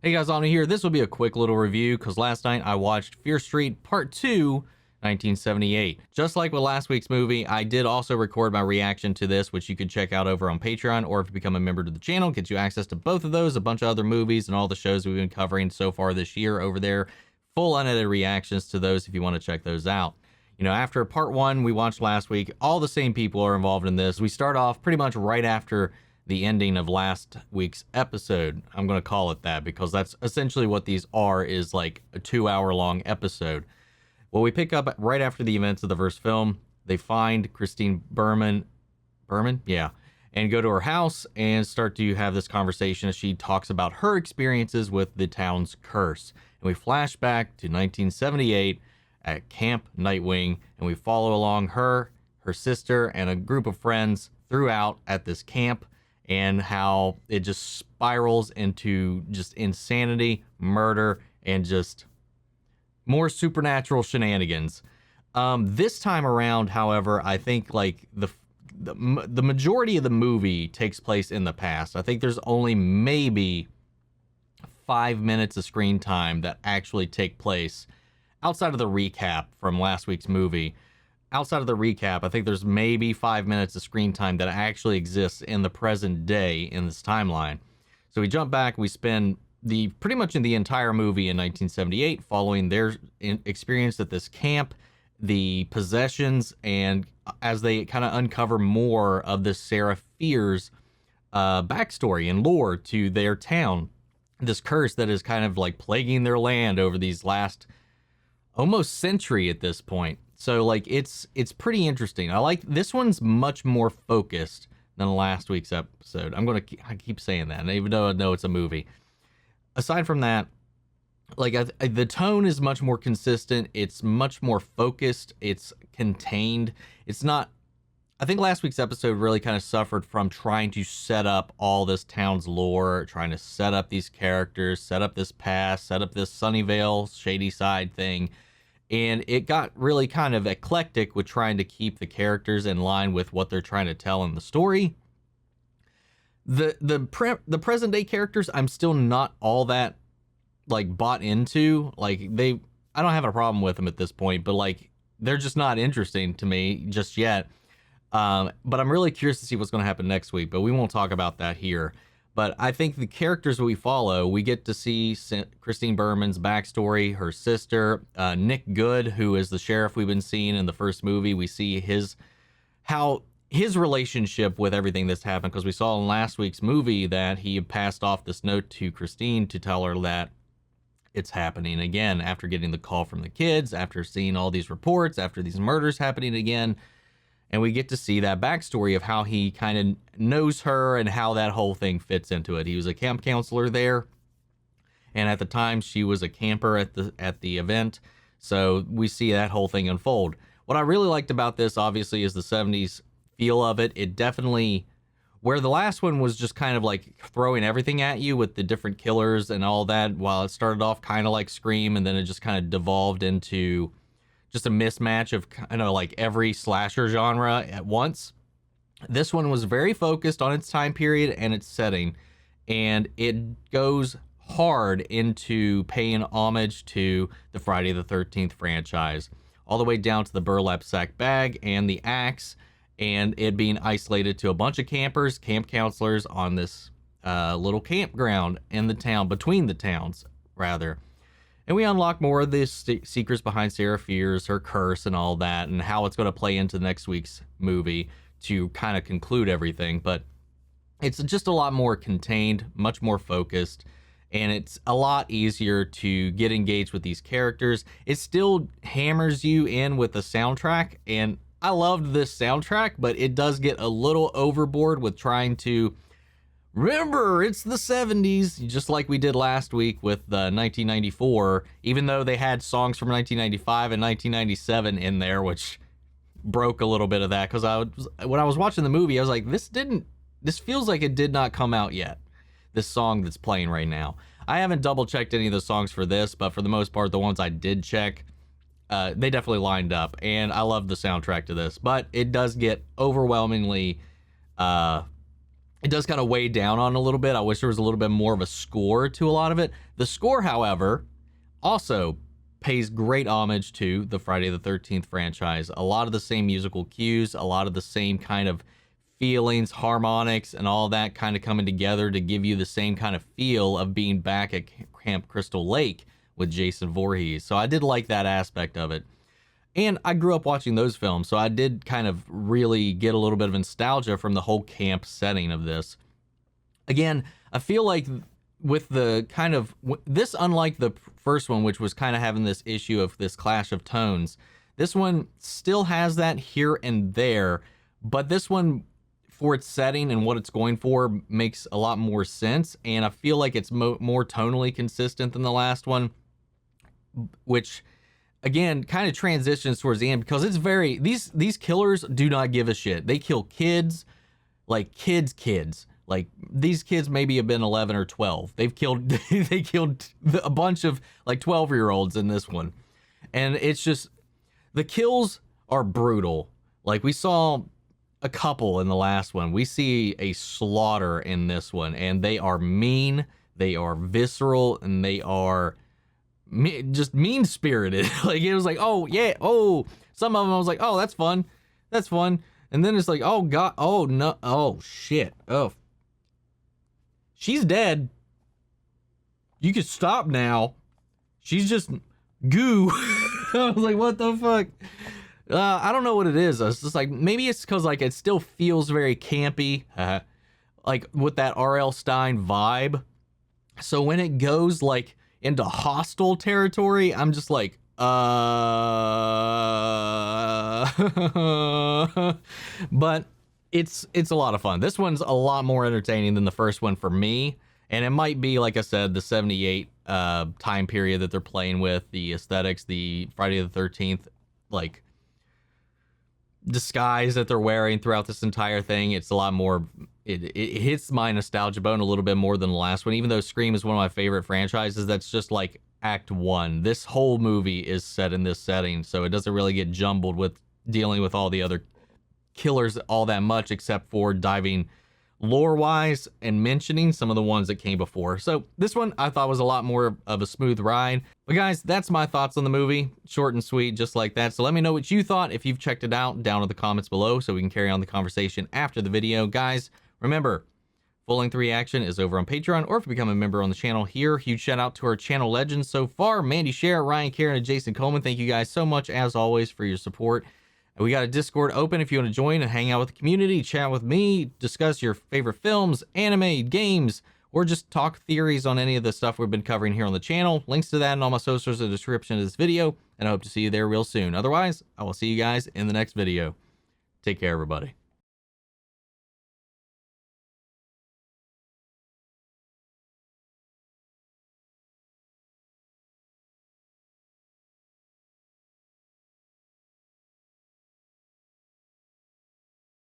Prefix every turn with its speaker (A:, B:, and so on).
A: Hey guys, on here. This will be a quick little review because last night I watched Fear Street Part 2, 1978. Just like with last week's movie, I did also record my reaction to this, which you can check out over on Patreon, or if you become a member to the channel, gets you access to both of those, a bunch of other movies, and all the shows we've been covering so far this year over there. Full unedited reactions to those if you want to check those out. You know, after Part 1 we watched last week, all the same people are involved in this. We start off pretty much right after the ending of last week's episode. I'm going to call it that because that's essentially what these are, is like a 2-hour-long episode. Well, we pick up right after the events of the first film. They find Christine Berman, yeah, and go to her house and start to have this conversation as she talks about her experiences with the town's curse. And we flash back to 1978 at Camp Nightwing, and we follow along her sister, and a group of friends throughout at this camp, and how it just spirals into just insanity, murder, and just more supernatural shenanigans. This time around, however, I think like the majority of the movie takes place in the past. I think there's only maybe 5 minutes of screen time that actually take place outside of the recap from last week's movie. Outside of the recap, I think there's maybe 5 minutes of screen time that actually exists in the present day in this timeline. So we jump back, we spend pretty much in the entire movie in 1978 following their experience at this camp, the possessions, and as they kind of uncover more of this Sarah Fear's backstory and lore to their town, this curse that is kind of like plaguing their land over these last almost century at this point. So like it's pretty interesting. I like this one's much more focused than last week's episode. I keep saying that, even though I know it's a movie. Aside from that, like the tone is much more consistent. It's much more focused. It's contained. It's not. I think last week's episode really kind of suffered from trying to set up all this town's lore, trying to set up these characters, set up this past, set up this Sunnyvale, Shady Side thing. And it got really kind of eclectic with trying to keep the characters in line with what they're trying to tell in the story. The present day characters, I'm still not all that like bought into. Like I don't have a problem with them at this point, but like they're just not interesting to me just yet. But I'm really curious to see what's going to happen next week, but we won't talk about that here. But I think the characters we follow, we get to see Christine Berman's backstory, her sister, Nick Good, who is the sheriff we've been seeing in the first movie. We see how his relationship with everything that's happened, because we saw in last week's movie that he had passed off this note to Christine to tell her that it's happening again after getting the call from the kids, after seeing all these reports, after these murders happening again. And we get to see that backstory of how he kind of knows her and how that whole thing fits into it. He was a camp counselor there, and at the time she was a camper at the event. So we see that whole thing unfold. What I really liked about this, obviously, is the 70s feel of it. It definitely, where the last one was just kind of like throwing everything at you with the different killers and all that, while it started off kind of like Scream, and then it just kind of devolved into just a mismatch of kind of like every slasher genre at once. This one was very focused on its time period and its setting, and it goes hard into paying homage to the Friday the 13th franchise, all the way down to the burlap sack bag and the axe, and it being isolated to a bunch of campers, camp counselors on this little campground in the town, between the towns rather. And we unlock more of the secrets behind Sarah Fear's, her curse, and all that, and how it's going to play into next week's movie to kind of conclude everything. But it's just a lot more contained, much more focused, and it's a lot easier to get engaged with these characters. It still hammers you in with the soundtrack, and I loved this soundtrack, but it does get a little overboard with trying to remember, it's the 70s, just like we did last week with 1994, even though they had songs from 1995 and 1997 in there, which broke a little bit of that, because when I was watching the movie, I was like, this feels like it did not come out yet, this song that's playing right now. I haven't double checked any of the songs for this, but for the most part, the ones I did check, they definitely lined up, and I love the soundtrack to this, but it does get overwhelmingly it does kind of weigh down on a little bit. I wish there was a little bit more of a score to a lot of it. The score, however, also pays great homage to the Friday the 13th franchise. A lot of the same musical cues, a lot of the same kind of feelings, harmonics, and all that kind of coming together to give you the same kind of feel of being back at Camp Crystal Lake with Jason Voorhees. So I did like that aspect of it. And I grew up watching those films, so I did kind of really get a little bit of nostalgia from the whole camp setting of this. Again, I feel like with the kind of this, unlike the first one, which was kind of having this issue of this clash of tones, this one still has that here and there, but this one, for its setting and what it's going for, makes a lot more sense. And I feel like it's more tonally consistent than the last one, which again kind of transitions towards the end, because it's very, these killers do not give a shit. They kill kids, like kids. Like, these kids maybe have been 11 or 12. They killed a bunch of like 12-year-olds in this one. And it's just, the kills are brutal. Like, we saw a couple in the last one. We see a slaughter in this one, and they are mean, they are visceral, and they are just mean-spirited. Like, it was like, oh yeah, oh, some of them I was like, oh, that's fun, and then it's like, oh god, oh no, oh shit, oh, she's dead, you can stop now, she's just goo. I was like, what the fuck? I don't know what it is. I was just like, maybe it's because like it still feels very campy, like with that R.L. Stine vibe. So when it goes like into hostile territory, I'm just like, but it's a lot of fun. This one's a lot more entertaining than the first one for me, and it might be, like I said, the 78 time period that they're playing with, the aesthetics, the Friday the 13th like disguise that they're wearing throughout this entire thing. It's a lot more, it hits my nostalgia bone a little bit more than the last one, even though Scream is one of my favorite franchises. That's just like act one. This whole movie is set in this setting, so it doesn't really get jumbled with dealing with all the other killers all that much, except for diving lore-wise and mentioning some of the ones that came before. So this one I thought was a lot more of a smooth ride. But guys, that's my thoughts on the movie. Short and sweet, just like that. So let me know what you thought if you've checked it out down in the comments below, so we can carry on the conversation after the video. Guys, remember, full-length reaction is over on Patreon, or if you become a member on the channel here. Huge shout out to our channel legends so far, Mandy Scher, Ryan Karen, and Jason Coleman. Thank you guys so much, as always, for your support. And we got a Discord open if you want to join and hang out with the community, chat with me, discuss your favorite films, anime, games, or just talk theories on any of the stuff we've been covering here on the channel. Links to that and all my socials in the description of this video, and I hope to see you there real soon. Otherwise, I will see you guys in the next video. Take care, everybody.